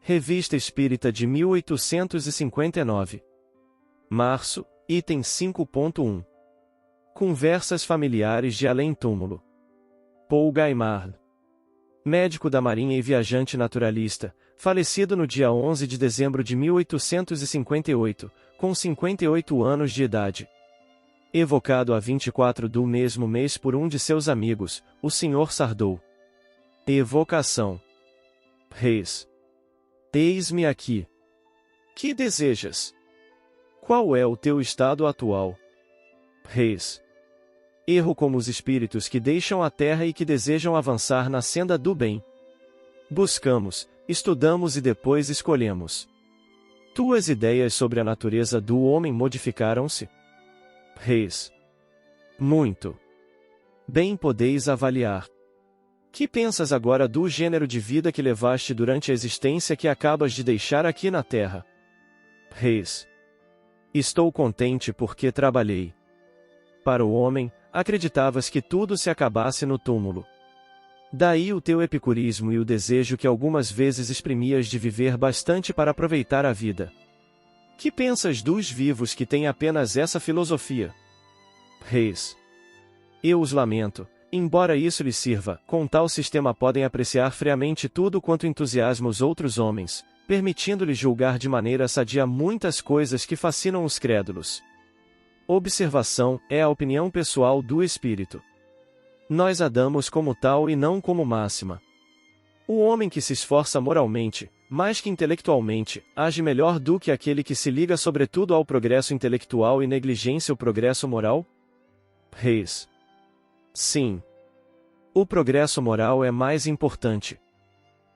Revista Espírita de 1859. Março, item 5.1. Conversas familiares de além-túmulo. Paul Gaimard. Médico da Marinha e viajante naturalista, falecido no dia 11 de dezembro de 1858, com 58 anos de idade. Evocado a 24 do mesmo mês por um de seus amigos, o Sr. Sardou. Evocação. Reis. Eis-me aqui. Que desejas? Qual é o teu estado atual? Reis. Erro como os espíritos que deixam a terra e que desejam avançar na senda do bem. Buscamos, estudamos e depois escolhemos. Tuas ideias sobre a natureza do homem modificaram-se? Reis. Muito. Bem podeis avaliar. Que pensas agora do gênero de vida que levaste durante a existência que acabas de deixar aqui na terra? Reis. Estou contente porque trabalhei. Para o homem, acreditavas que tudo se acabasse no túmulo. Daí o teu epicurismo e o desejo que algumas vezes exprimias de viver bastante para aproveitar a vida. Que pensas dos vivos que têm apenas essa filosofia? Reis. Eu os lamento, embora isso lhes sirva, com tal sistema podem apreciar friamente tudo quanto entusiasma os outros homens, permitindo-lhes julgar de maneira sadia muitas coisas que fascinam os crédulos. Observação é a opinião pessoal do espírito. Nós a damos como tal e não como máxima. O homem que se esforça moralmente, mais que intelectualmente, age melhor do que aquele que se liga sobretudo ao progresso intelectual e negligencia o progresso moral? Reis. Sim. O progresso moral é mais importante.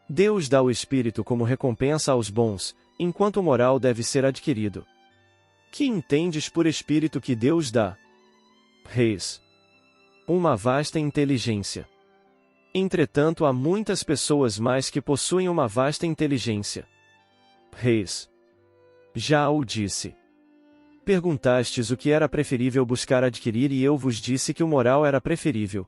Deus dá o espírito como recompensa aos bons, enquanto o moral deve ser adquirido. Que entendes por espírito que Deus dá? Reis. Uma vasta inteligência. Entretanto, há muitas pessoas mais que possuem uma vasta inteligência. Reis. Já o disse. Perguntastes o que era preferível buscar adquirir e eu vos disse que o moral era preferível.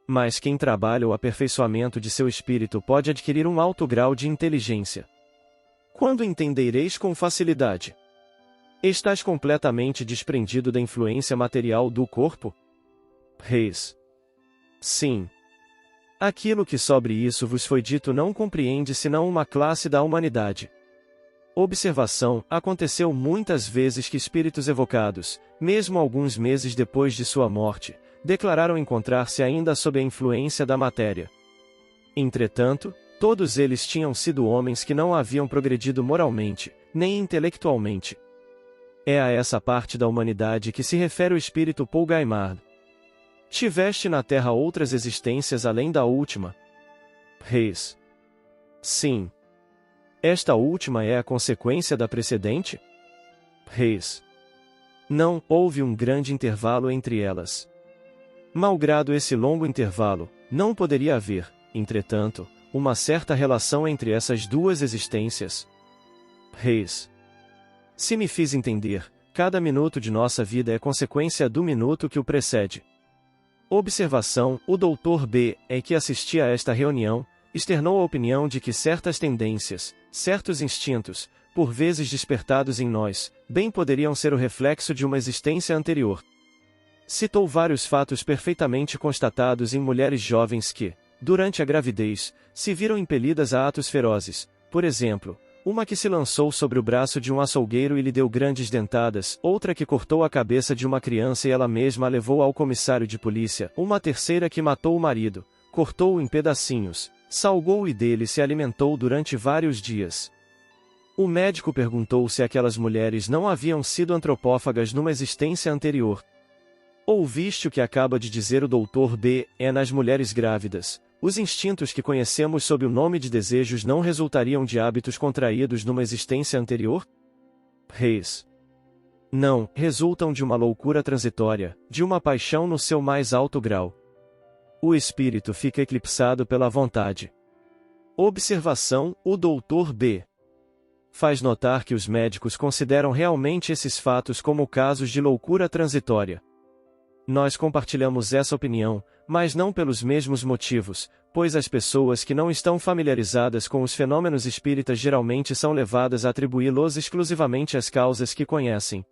Mas quem trabalha o aperfeiçoamento de seu espírito pode adquirir um alto grau de inteligência. Quando entendereis com facilidade? Estás completamente desprendido da influência material do corpo? Reis. Sim. Aquilo que sobre isso vos foi dito não compreende senão uma classe da humanidade. Observação: aconteceu muitas vezes que espíritos evocados, mesmo alguns meses depois de sua morte, declararam encontrar-se ainda sob a influência da matéria. Entretanto, todos eles tinham sido homens que não haviam progredido moralmente, nem intelectualmente. É a essa parte da humanidade que se refere o espírito Paul Gaimard. Tiveste na Terra outras existências além da última? Reis. Sim. Esta última é a consequência da precedente? Reis. Não, houve um grande intervalo entre elas. Malgrado esse longo intervalo, não poderia haver, entretanto, uma certa relação entre essas duas existências? Reis. Se me fiz entender, cada minuto de nossa vida é consequência do minuto que o precede. Observação: o Dr. B., que assistia a esta reunião, externou a opinião de que certas tendências, certos instintos, por vezes despertados em nós, bem poderiam ser o reflexo de uma existência anterior. Citou vários fatos perfeitamente constatados em mulheres jovens que, durante a gravidez, se viram impelidas a atos ferozes, por exemplo, uma que se lançou sobre o braço de um açougueiro e lhe deu grandes dentadas, outra que cortou a cabeça de uma criança e ela mesma a levou ao comissário de polícia, uma terceira que matou o marido, cortou-o em pedacinhos, salgou-o e dele se alimentou durante vários dias. O médico perguntou se aquelas mulheres não haviam sido antropófagas numa existência anterior. Ouviste o que acaba de dizer o Dr. B., nas mulheres grávidas. Os instintos que conhecemos sob o nome de desejos não resultariam de hábitos contraídos numa existência anterior? Reis. Não, resultam de uma loucura transitória, de uma paixão no seu mais alto grau. O espírito fica eclipsado pela vontade. Observação: o Dr. B. faz notar que os médicos consideram realmente esses fatos como casos de loucura transitória. Nós compartilhamos essa opinião, mas não pelos mesmos motivos, pois as pessoas que não estão familiarizadas com os fenômenos espíritas geralmente são levadas a atribuí-los exclusivamente às causas que conhecem.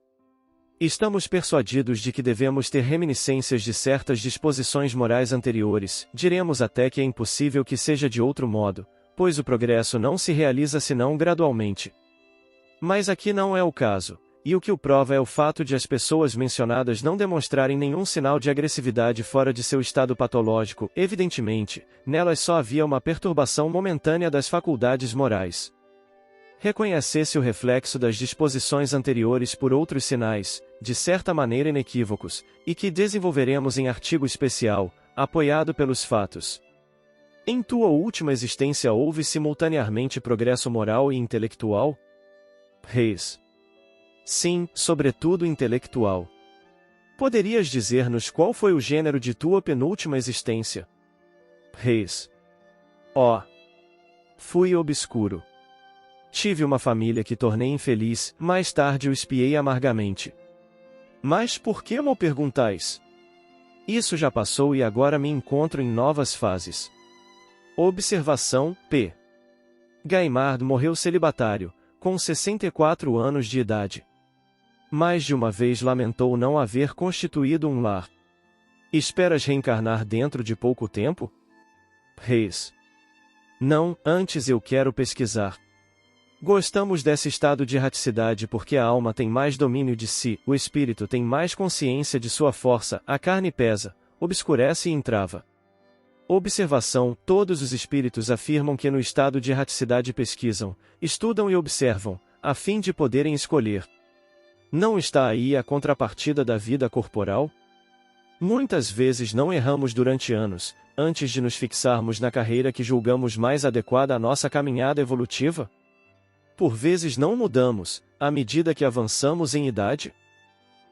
Estamos persuadidos de que devemos ter reminiscências de certas disposições morais anteriores, diremos até que é impossível que seja de outro modo, pois o progresso não se realiza senão gradualmente. Mas aqui não é o caso, e o que o prova é o fato de as pessoas mencionadas não demonstrarem nenhum sinal de agressividade fora de seu estado patológico. Evidentemente, nelas só havia uma perturbação momentânea das faculdades morais. Reconhecesse o reflexo das disposições anteriores por outros sinais, de certa maneira inequívocos, e que desenvolveremos em artigo especial, apoiado pelos fatos. Em tua última existência houve simultaneamente progresso moral e intelectual? Reis. Sim, sobretudo intelectual. Poderias dizer-nos qual foi o gênero de tua penúltima existência? Reis. Oh! Fui obscuro. Tive uma família que tornei infeliz, mais tarde o espiei amargamente. Mas por que me perguntais? Isso já passou e agora me encontro em novas fases. Observação, p. Gaimard morreu celibatário, com 64 anos de idade. Mais de uma vez lamentou não haver constituído um lar. Esperas reencarnar dentro de pouco tempo? Reis. Não, antes eu quero pesquisar. Gostamos desse estado de erraticidade porque a alma tem mais domínio de si, o espírito tem mais consciência de sua força, a carne pesa, obscurece e entrava. Observação: todos os espíritos afirmam que no estado de erraticidade pesquisam, estudam e observam, a fim de poderem escolher. Não está aí a contrapartida da vida corporal? Muitas vezes não erramos durante anos, antes de nos fixarmos na carreira que julgamos mais adequada à nossa caminhada evolutiva? Por vezes não mudamos, à medida que avançamos em idade?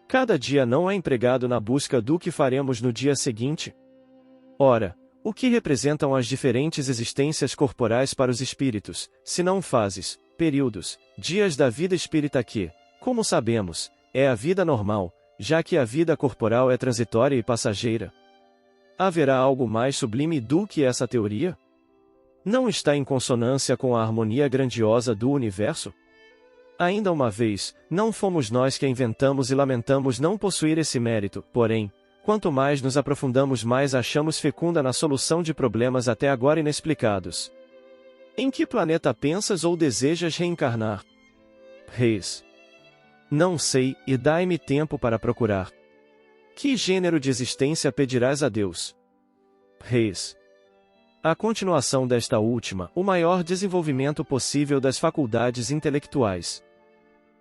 Cada dia não é empregado na busca do que faremos no dia seguinte? Ora, o que representam as diferentes existências corporais para os espíritos, se não fases, períodos, dias da vida espírita que, como sabemos, é a vida normal, já que a vida corporal é transitória e passageira? Haverá algo mais sublime do que essa teoria? Não está em consonância com a harmonia grandiosa do universo? Ainda uma vez, não fomos nós que a inventamos e lamentamos não possuir esse mérito, porém, quanto mais nos aprofundamos, mais achamos fecunda na solução de problemas até agora inexplicados. Em que planeta pensas ou desejas reencarnar? Reis. Não sei, e dai-me tempo para procurar. Que gênero de existência pedirás a Deus? Reis. A continuação desta última, o maior desenvolvimento possível das faculdades intelectuais.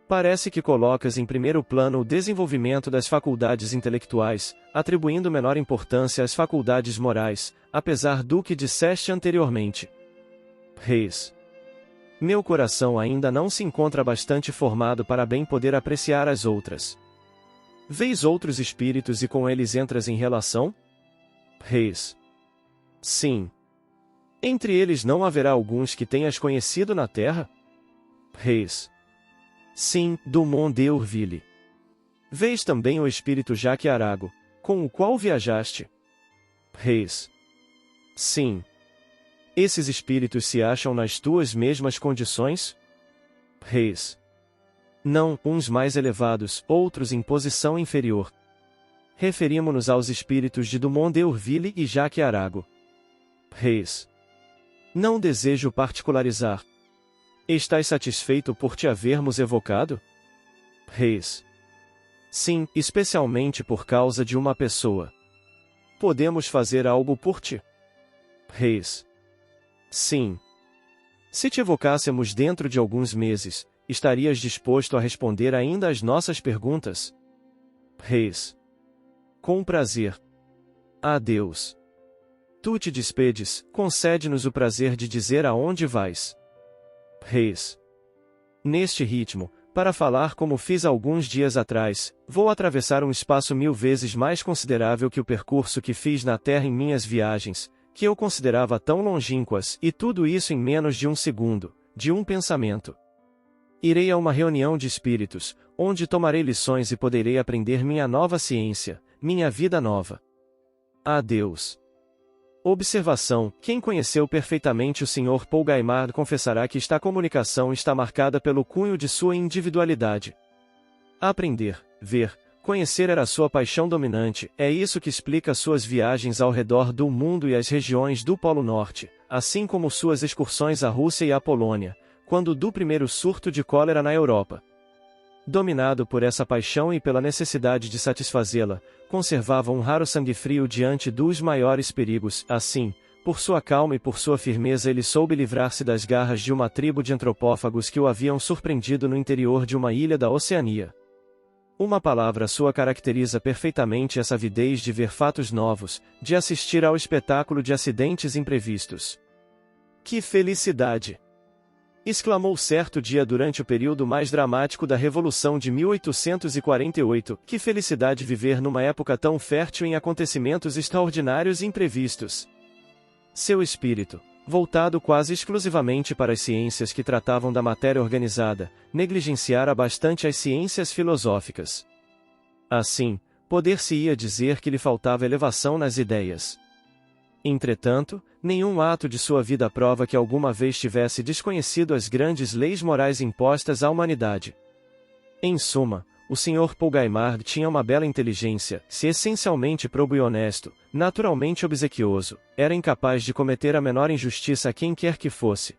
Parece que colocas em primeiro plano o desenvolvimento das faculdades intelectuais, atribuindo menor importância às faculdades morais, apesar do que disseste anteriormente. Reis. Meu coração ainda não se encontra bastante formado para bem poder apreciar as outras. Vês outros espíritos e com eles entras em relação? Reis. Sim. Entre eles não haverá alguns que tenhas conhecido na terra? Reis. Sim, Dumont d'Urville. Vês também o espírito Jacques Arago, com o qual viajaste? Reis. Sim. Esses espíritos se acham nas tuas mesmas condições? Reis. Não, uns mais elevados, outros em posição inferior. Referimo-nos aos espíritos de Dumont d'Urville e Jacques Arago. Reis. Não desejo particularizar. Estás satisfeito por te havermos evocado? Reis. Sim, especialmente por causa de uma pessoa. Podemos fazer algo por ti? Reis. Sim. Se te evocássemos dentro de alguns meses, estarias disposto a responder ainda às nossas perguntas? Reis. Com prazer. Adeus. Tu te despedes, concede-nos o prazer de dizer aonde vais. Reis. Neste ritmo, para falar como fiz alguns dias atrás, vou atravessar um espaço 1000 vezes mais considerável que o percurso que fiz na Terra em minhas viagens, que eu considerava tão longínquas, e tudo isso em menos de um segundo, de um pensamento. Irei a uma reunião de espíritos, onde tomarei lições e poderei aprender minha nova ciência, minha vida nova. Adeus. Observação: quem conheceu perfeitamente o Sr. Paul Gaimard confessará que esta comunicação está marcada pelo cunho de sua individualidade. Aprender, ver, conhecer era sua paixão dominante, é isso que explica suas viagens ao redor do mundo e as regiões do Polo Norte, assim como suas excursões à Rússia e à Polônia, quando do primeiro surto de cólera na Europa. Dominado por essa paixão e pela necessidade de satisfazê-la, conservava um raro sangue frio diante dos maiores perigos. Assim, por sua calma e por sua firmeza ele soube livrar-se das garras de uma tribo de antropófagos que o haviam surpreendido no interior de uma ilha da Oceania. Uma palavra sua caracteriza perfeitamente essa avidez de ver fatos novos, de assistir ao espetáculo de acidentes imprevistos. Que felicidade! Exclamou certo dia durante o período mais dramático da Revolução de 1848, que felicidade viver numa época tão fértil em acontecimentos extraordinários e imprevistos. Seu espírito, voltado quase exclusivamente para as ciências que tratavam da matéria organizada, negligenciara bastante as ciências filosóficas. Assim, poder-se-ia dizer que lhe faltava elevação nas ideias. Entretanto, nenhum ato de sua vida prova que alguma vez tivesse desconhecido as grandes leis morais impostas à humanidade. Em suma, o Sr. Paul Gaimard tinha uma bela inteligência, se essencialmente probo e honesto, naturalmente obsequioso, era incapaz de cometer a menor injustiça a quem quer que fosse.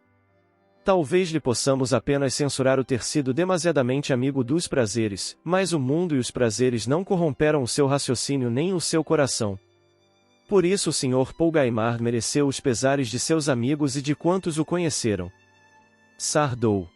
Talvez lhe possamos apenas censurar o ter sido demasiadamente amigo dos prazeres, mas o mundo e os prazeres não corromperam o seu raciocínio nem o seu coração. Por isso o Sr. Paul Gaimard mereceu os pesares de seus amigos e de quantos o conheceram. Sardou.